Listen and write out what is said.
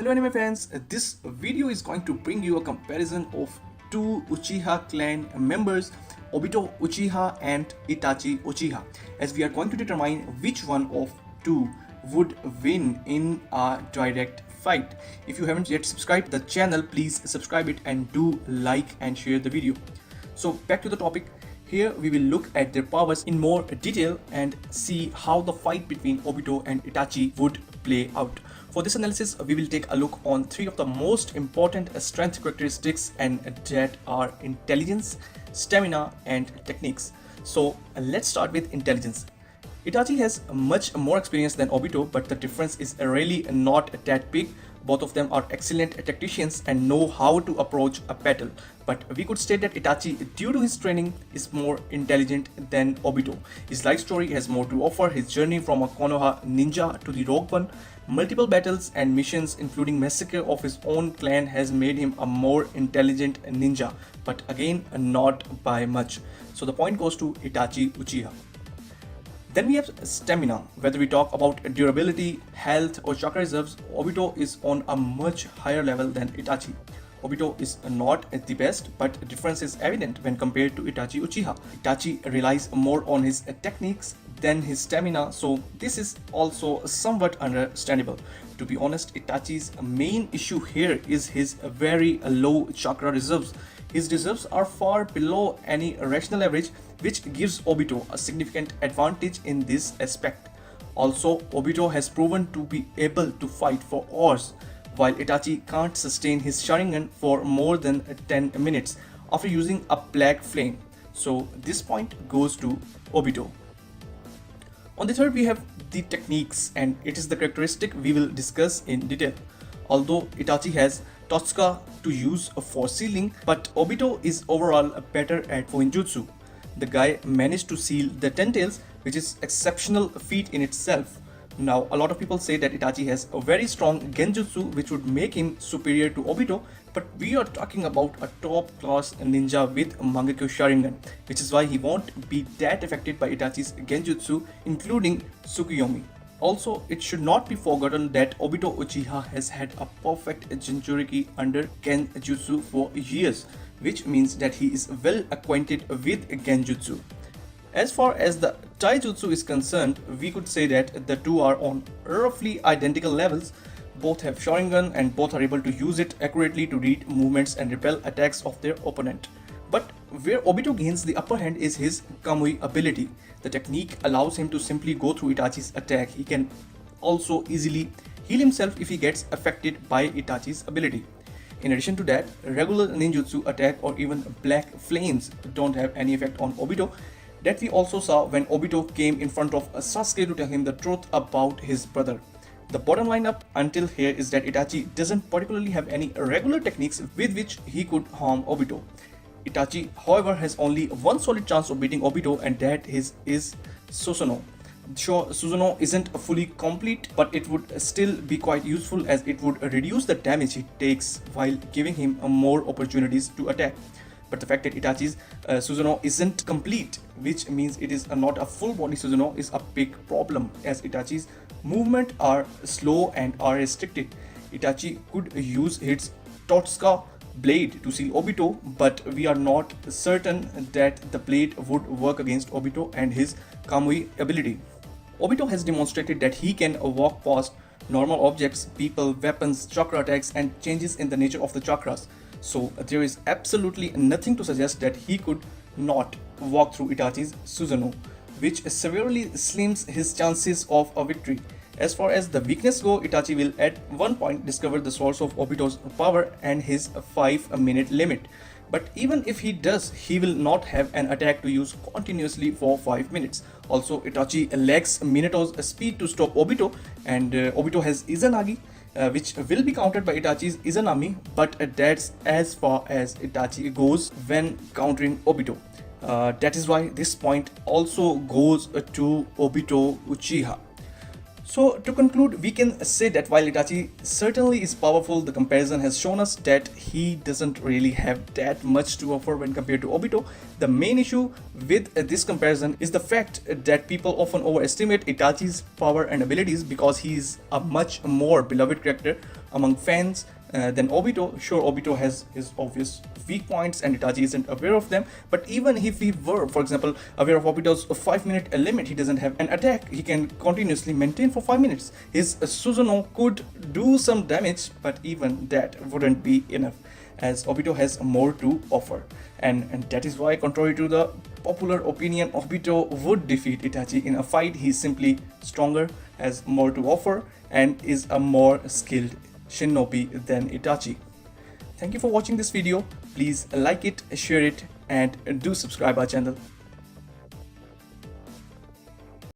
Hello anime fans, this video is going to bring you a comparison of two Uchiha clan members, Obito Uchiha and Itachi Uchiha, as we are going to determine which one of two would win in a direct fight. If you haven't yet subscribed the channel, please subscribe it and do like and share the video. So back to the topic. Here we will look at their powers in more detail and see how the fight between Obito and Itachi would play out. For this analysis, we will take a look on three of the most important strength characteristics, and that are intelligence, stamina and techniques. So let's start with intelligence. Itachi has much more experience than Obito, but the difference is really not that big. Both of them are excellent tacticians and know how to approach a battle. But we could state that Itachi, due to his training, is more intelligent than Obito. His life story has more to offer. His journey from a Konoha ninja to the Rogue One, multiple battles and missions including massacre of his own clan has made him a more intelligent ninja. But again, not by much. So the point goes to Itachi Uchiha. Then we have stamina. Whether we talk about durability, health or chakra reserves, Obito is on a much higher level than Itachi. Obito is not the best, but the difference is evident when compared to Itachi Uchiha. Itachi relies more on his techniques than his stamina, so this is also somewhat understandable. To be honest, Itachi's main issue here is his very low chakra reserves. His reserves are far below any rational average, which gives Obito a significant advantage in this aspect. Also, Obito has proven to be able to fight for hours, while Itachi can't sustain his Sharingan for more than 10 minutes after using a black flame. So this point goes to Obito. On the third, we have the techniques, and it is the characteristic we will discuss in detail. Although Itachi has Totsuka to use for sealing, but Obito is overall better at Genjutsu. The guy managed to seal the Ten Tails, which is exceptional feat in itself. Now, a lot of people say that Itachi has a very strong Genjutsu, which would make him superior to Obito, but we are talking about a top-class ninja with Mangekyo Sharingan, which is why he won't be that affected by Itachi's Genjutsu, including Tsukuyomi. Also, it should not be forgotten that Obito Uchiha has had a perfect Jinchuriki under Genjutsu for years, which means that he is well acquainted with Genjutsu. As far as the Taijutsu is concerned, we could say that the two are on roughly identical levels. Both have Sharingan and both are able to use it accurately to read movements and repel attacks of their opponent. But where Obito gains the upper hand is his Kamui ability. The technique allows him to simply go through Itachi's attack. He can also easily heal himself if he gets affected by Itachi's ability. In addition to that, regular ninjutsu attack or even black flames don't have any effect on Obito. That we also saw when Obito came in front of Sasuke to tell him the truth about his brother. The bottom line up until here is that Itachi doesn't particularly have any regular techniques with which he could harm Obito. Itachi, however, has only one solid chance of beating Obito, and that is Susanoo. Sure, Susanoo isn't fully complete, but it would still be quite useful as it would reduce the damage he takes while giving him more opportunities to attack. But the fact that Itachi's Susanoo isn't complete, which means it is not a full body Susanoo, is a big problem, as Itachi's movement are slow and are restricted. Itachi could use his Totsuka blade to seal Obito, but we are not certain that the blade would work against Obito and his Kamui ability. Obito has demonstrated that he can walk past normal objects, people, weapons, chakra attacks and changes in the nature of the chakras. So there is absolutely nothing to suggest that he could not walk through Itachi's Susanoo, which severely slims his chances of a victory. As far as the weakness go, Itachi will at one point discover the source of Obito's power and his 5-minute limit. But even if he does, he will not have an attack to use continuously for 5 minutes. Also, Itachi lacks Minato's speed to stop Obito, and Obito has Izanagi, which will be countered by Itachi's Izanami, but that's as far as Itachi goes when countering Obito. That is why this point also goes to Obito Uchiha. So to conclude, we can say that while Itachi certainly is powerful, the comparison has shown us that he doesn't really have that much to offer when compared to Obito. The main issue with this comparison is the fact that people often overestimate Itachi's power and abilities because he is a much more beloved character among fans than Obito. Sure, Obito has his obvious weak points and Itachi isn't aware of them, but even if he were, for example, aware of Obito's 5-minute limit, he doesn't have an attack he can continuously maintain for 5 minutes. His Susanoo could do some damage, but even that wouldn't be enough, as Obito has more to offer. And that is why, contrary to the popular opinion, Obito would defeat Itachi in a fight. He's simply stronger, has more to offer, and is a more skilled shinobi than Itachi. Thank you for watching this video. Please like it, share it, and do subscribe our channel.